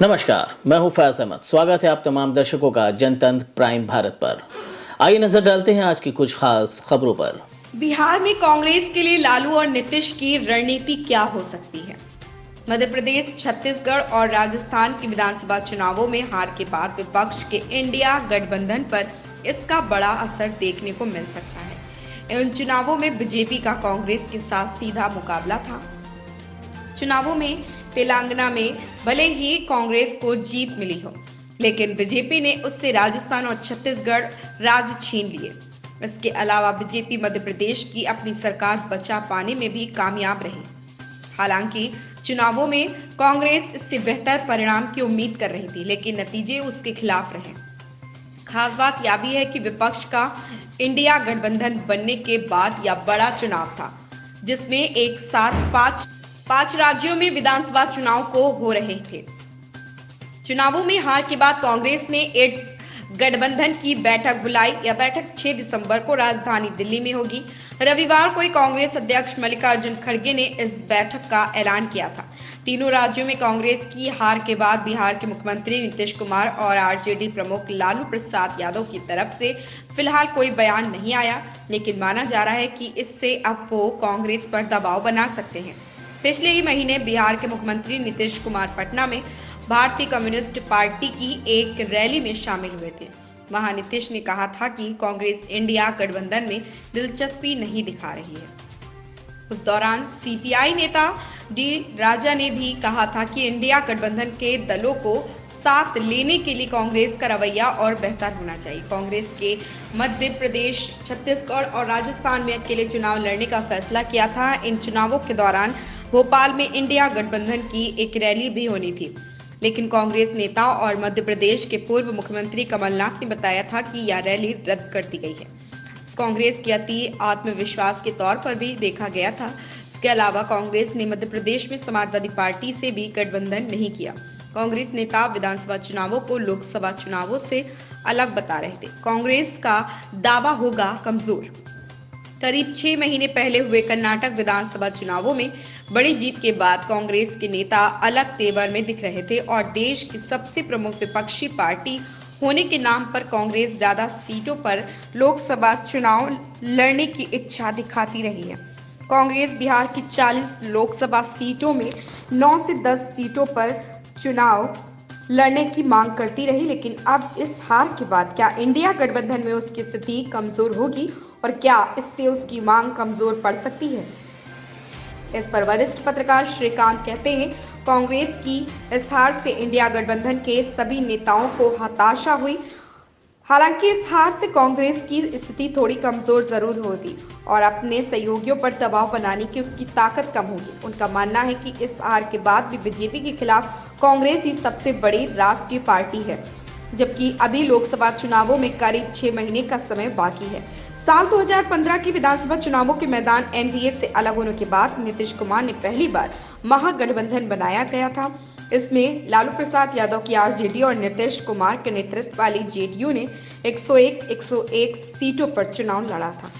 नमस्कार, मैं हूं फैज अहमद। स्वागत है आप तमाम दर्शकों का जनतंत्र प्राइम भारत पर। आइए नजर डालते हैं आज की कुछ खास खबरों पर। बिहार में कांग्रेस के लिए लालू और नीतीश की रणनीति क्या हो सकती है? मध्य प्रदेश, छत्तीसगढ़ और राजस्थान के विधानसभा चुनावों में हार के बाद विपक्ष के इंडिया गठबंधन पर इसका बड़ा असर देखने को मिल सकता है। इन चुनावों में बीजेपी का कांग्रेस के साथ सीधा मुकाबला था। चुनावों में तेलंगाना में भले ही कांग्रेस को जीत मिली हो, लेकिन बीजेपी ने उससे राजस्थान और छत्तीसगढ़ राज्य छीन लिए। इसके अलावा बीजेपी मध्य प्रदेश की अपनी सरकार बचा पाने में भी कामयाब रही। हालांकि चुनावों में कांग्रेस इससे बेहतर परिणाम की उम्मीद कर रही थी, लेकिन नतीजे उसके खिलाफ रहे। खास बात यह भी है कि विपक्ष का इंडिया गठबंधन बनने के बाद यह बड़ा चुनाव था, जिसमें एक साथ पांच राज्यों में विधानसभा चुनाव को हो रहे थे। चुनावों में हार के बाद कांग्रेस ने एड्स गठबंधन की बैठक बुलाई। यह बैठक 6 दिसंबर को राजधानी दिल्ली में होगी। रविवार को कांग्रेस अध्यक्ष मल्लिकार्जुन खड़गे ने इस बैठक का ऐलान किया था। तीनों राज्यों में कांग्रेस की हार के बाद बिहार के मुख्यमंत्री नीतीश कुमार और आरजेडी प्रमुख लालू प्रसाद यादव की तरफ से फिलहाल कोई बयान नहीं आया, लेकिन माना जा रहा है कि इससे अब वो कांग्रेस पर दबाव बना सकते हैं। पिछले ही महीने बिहार के मुख्यमंत्री नीतीश कुमार पटना में भारतीय कम्युनिस्ट पार्टी की एक रैली में शामिल हुए थे। वहां नीतीश ने कहा था कि कांग्रेस इंडिया गठबंधन में दिलचस्पी नहीं दिखा रही है। उस दौरान सीपीआई नेता डी राजा ने भी कहा था कि इंडिया गठबंधन के दलों को साथ लेने के लिए कांग्रेस का रवैया और बेहतर होना चाहिए। कांग्रेस के मध्य प्रदेश, छत्तीसगढ़ और राजस्थान में अकेले चुनाव लड़ने का फैसला किया था। इन चुनावों के दौरान भोपाल में इंडिया गठबंधन की एक रैली भी होनी थी, लेकिन कांग्रेस नेता और मध्य प्रदेश के पूर्व मुख्यमंत्री कमलनाथ ने बताया था कि यह रैली रद्द कर दी गई है। कांग्रेस की अति आत्मविश्वास के तौर पर भी देखा गया था। इसके अलावा कांग्रेस ने मध्य प्रदेश में समाजवादी पार्टी से भी गठबंधन नहीं किया। कांग्रेस नेता विधानसभा चुनावों को लोकसभा चुनावों से अलग बता रहे थे। कांग्रेस का दावा होगा कमजोर। करीब 6 महीने पहले हुए कर्नाटक विधानसभा चुनावों में बड़ी जीत के बाद कांग्रेस के नेता अलग तेवर में दिख रहे थे और देश की सबसे प्रमुख विपक्षी पार्टी होने के नाम पर कांग्रेस ज्यादा सीटों पर लोकसभा चुनाव लड़ने की इच्छा दिखाती रही है। कांग्रेस बिहार की 40 लोकसभा सीटों में 9 से 10 सीटों पर चुनाव लड़ने की मांग करती रही, लेकिन अब इस हार के बाद क्या इंडिया गठबंधन में उसकी स्थिति कमजोर होगी और क्या इससे उसकी मांग कमजोर पड़ सकती है? इस पर वरिष्ठ पत्रकार श्रीकांत कहते हैं, कांग्रेस की इस हार से इंडिया गठबंधन के सभी नेताओं को हताशा हुई। हालांकि इस हार से कांग्रेस की स्थिति थोड़ी कमजोर जरूर होगी और अपने सहयोगियों पर दबाव बनाने की उसकी ताकत कम होगी। उनका मानना है कि इस हार के बाद भी बीजेपी के खिलाफ कांग्रेस ही सबसे बड़ी राष्ट्रीय पार्टी है, जबकि अभी लोकसभा चुनावों में करीब 6 महीने का समय बाकी है। साल 2015 की विधानसभा चुनावों के मैदान एनडीए से अलग होने के बाद नीतीश कुमार ने पहली बार महागठबंधन बनाया गया था। इसमें लालू प्रसाद यादव की आरजेडी और नीतीश कुमार के नेतृत्व वाली जेडीयू ने 101 सीटों पर चुनाव लड़ा था।